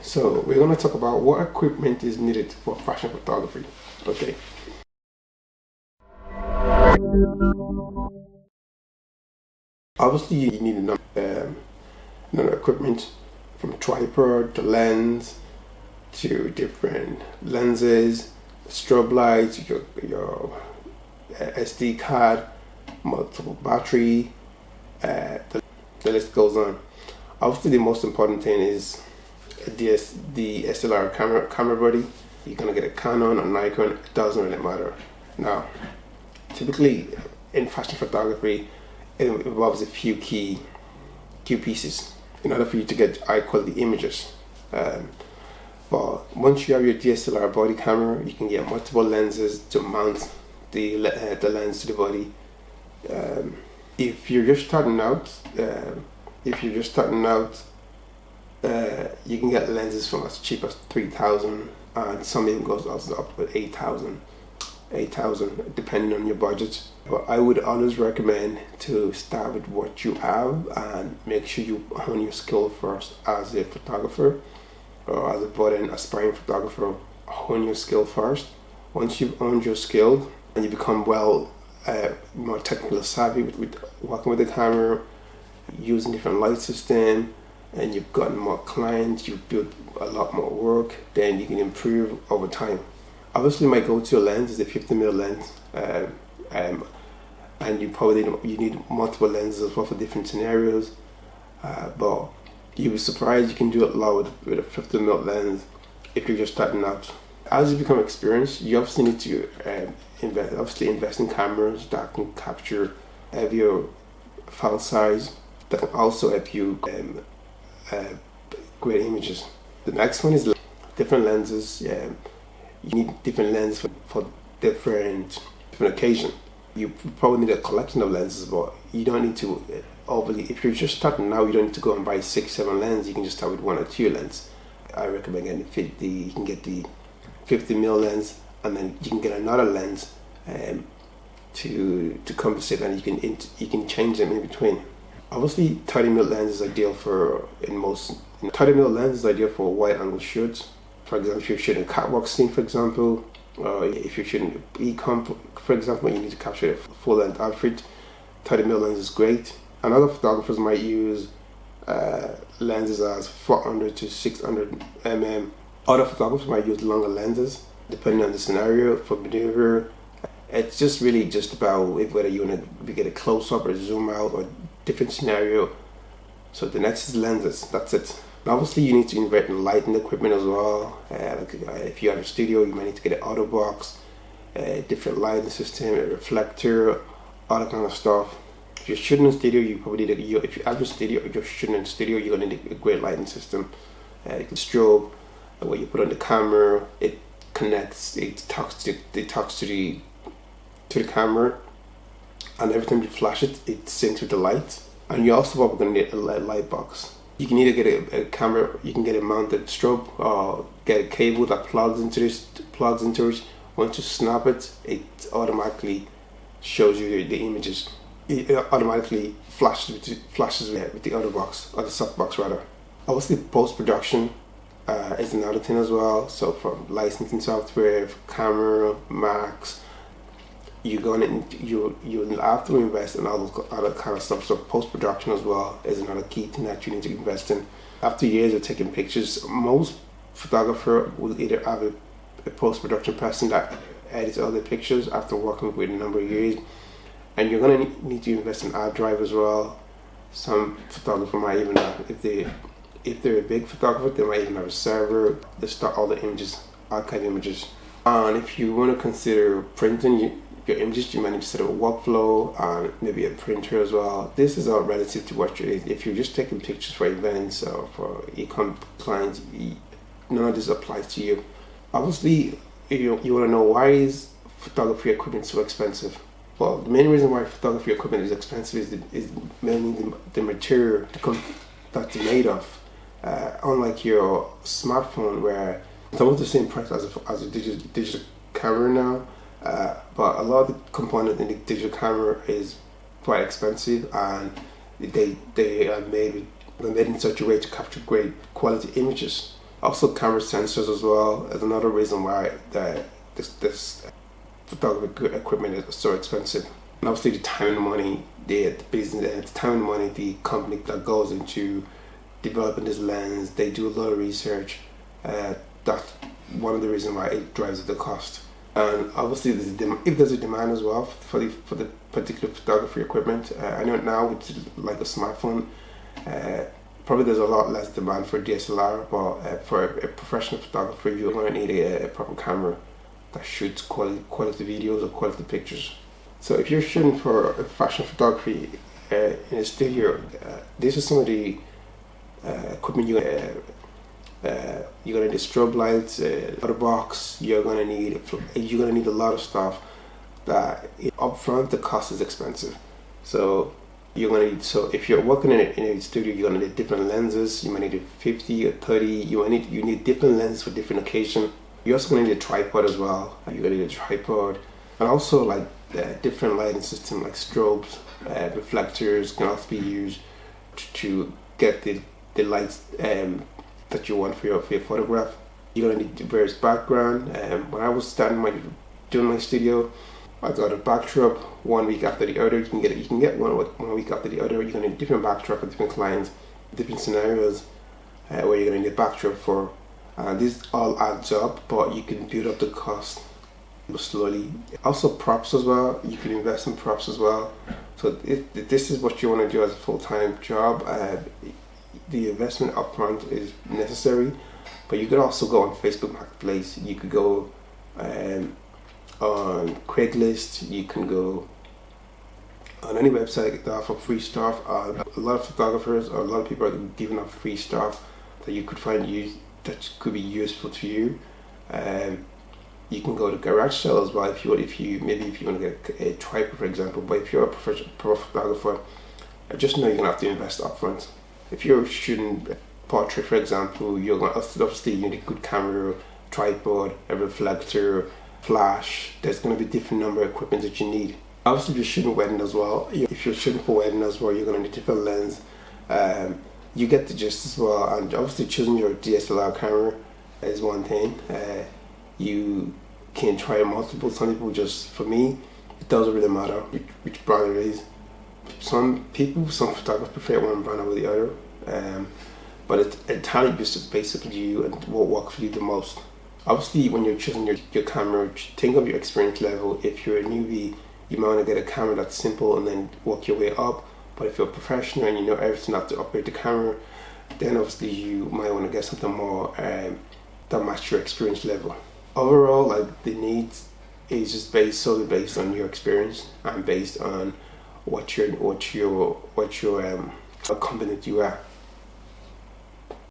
So we're going to talk about what equipment is needed for fashion photography. Okay. Obviously, you need equipment, from tripod to lens to different lenses, strobe lights, your SD card, multiple battery. The list goes on. Obviously, the most important thing is the DSLR camera body. You're gonna get a Canon or Nikon. It doesn't really matter. Now, typically in fashion photography, it involves a few key pieces in order for you to get high quality images. But once you have your DSLR body camera, you can get multiple lenses to mount the lens to the body. If you're just starting out, you can get lenses from as cheap as 3,000, and some even goes up to 8,000, depending on your budget. But I would always recommend to start with what you have and make sure you hone your skill first as a photographer or as a budding aspiring photographer. Hone your skill first. Once you've honed your skill and you become more technical savvy with working with the camera, using different light system, and you've gotten more clients, you've built a lot more work, then you can improve over time. Obviously, my go-to lens is a 50mm lens, and you need multiple lenses as well for different scenarios. But you'll be surprised you can do a lot with a 50mm lens if you're just starting out. As you become experienced, you obviously need to invest in cameras that can capture heavier file size, that can also help you great images. The next one is different lenses. You need different lenses for different occasions. You probably need a collection of lenses, but you don't need to overly. If you're just starting now, you don't need to go and buy 6-7 lenses. You can just start with 1 or 2 lenses. I recommend getting you can get the 50mm lens, and then you can get another lens to compensate, and you can change them in between. Obviously, 30mm lens is ideal for 30mm lens is ideal for wide angle shoots. For example, if you're shooting a catwalk scene, for example, or if you're shooting e-com, for example, you need to capture a full length outfit. 30mm lens is great. And other photographers might use lenses as 400 to 600 mm. Other photographers might use longer lenses depending on the scenario for maneuver. It's just really just about whether you want to get a close up or zoom out or different scenario. So the next is lenses. That's it. And obviously, you need to invest in lighting equipment as well. If you have a studio, you might need to get an auto box, a different lighting system, a reflector, all that kind of stuff. If you're shooting in a studio, you probably need if you have a studio, if you're shooting in a studio, you're gonna need a great lighting system. You can strobe, where you put on the camera, it connects, it talks to the camera, and every time you flash it, it syncs with the light. And you're also probably going to need a light box. You can either get a camera, you can get a mounted strobe, or get a cable that plugs into it. Once you snap it, it automatically shows you the images. It automatically flashes with the other box, or the softbox rather. Obviously, post-production is another thing as well. So from licensing software, camera, Max, you'll have to invest in all those other kind of stuff. So post-production as well is another key thing that you need to invest in. After years of taking pictures, most photographer will either have a post-production person that edits all the pictures after working with a number of years, and you're gonna need to invest in hard drive as well. Some photographer might even have, if they're a big photographer, they might even have a server to store all the images, archive images. And if you want to consider printing your images, you might need to set up a workflow and maybe a printer as well. This is all relative to what you're. If you're just taking pictures for events or for e-com clients, none of this applies to you. Obviously, you want to know, why is photography equipment so expensive? Well, the main reason why photography equipment is expensive is mainly the material that it's made of. Unlike your smartphone, where it's almost the same price as a digital camera now, but a lot of the components in the digital camera is quite expensive, and they are made in such a way to capture great quality images. Also, camera sensors as well is another reason why this photography equipment is so expensive. And obviously, the time and money, the business, the time and money, the company that goes into developing this lens, they do a lot of research. That's one of the reasons why it drives up the cost. And obviously, if there's a demand as well for the particular photography equipment, I know now with like a smartphone, probably there's a lot less demand for DSLR, but for a professional photographer, you're going to need a proper camera that shoots quality videos or quality pictures. So if you're shooting for fashion photography in a studio, this is some of the equipment you're gonna need strobe lights, a box. You're gonna need a lot of stuff that up front the cost is expensive. So if you're working in a studio, you're gonna need different lenses. You might need a 50 or 30. You need different lenses for different occasions. You're also gonna need a tripod as well. You're gonna need a tripod, and also like different lighting system like strobes, reflectors can also be used to get the lights that you want for your photograph. You're gonna need various background. When I was doing my studio, I got a backdrop 1 week after the other. You can get one week after the other. You're gonna need different backdrop for different clients, different scenarios where you're gonna need a backdrop for. This all adds up, but you can build up the cost slowly. Also props as well. You can invest in props as well. So if this is what you want to do as a full-time job, the investment upfront is necessary. But you could also go on Facebook Marketplace. You could go on Craigslist. You can go on any website that offer free stuff. A lot of photographers or a lot of people are giving up free stuff that you could that could be useful to you. You can go to garage sale as well if you want to get a tripod, for example. But if you're a pro photographer, just know you're gonna have to invest upfront. If you're shooting portrait, for example, you're gonna obviously you need a good camera, tripod, a reflector, flash. There's gonna be different number of equipment that you need. Obviously, if you're shooting wedding as well, if you're shooting for wedding as well, you're gonna need different lens. You get the gist as well, and obviously choosing your DSLR camera is one thing. You can try multiple. Some people for me, it doesn't really matter which brand it is. Some photographers prefer one brand over the other. But it's entirely basically you and what works for you the most. Obviously, when you're choosing your camera, think of your experience level. If you're a newbie, you might want to get a camera that's simple and then work your way up. But if you're a professional and you know everything how to operate the camera, then obviously you might want to get something more that matches your experience level. Overall, like the needs is just solely based on your experience and based on what company you are.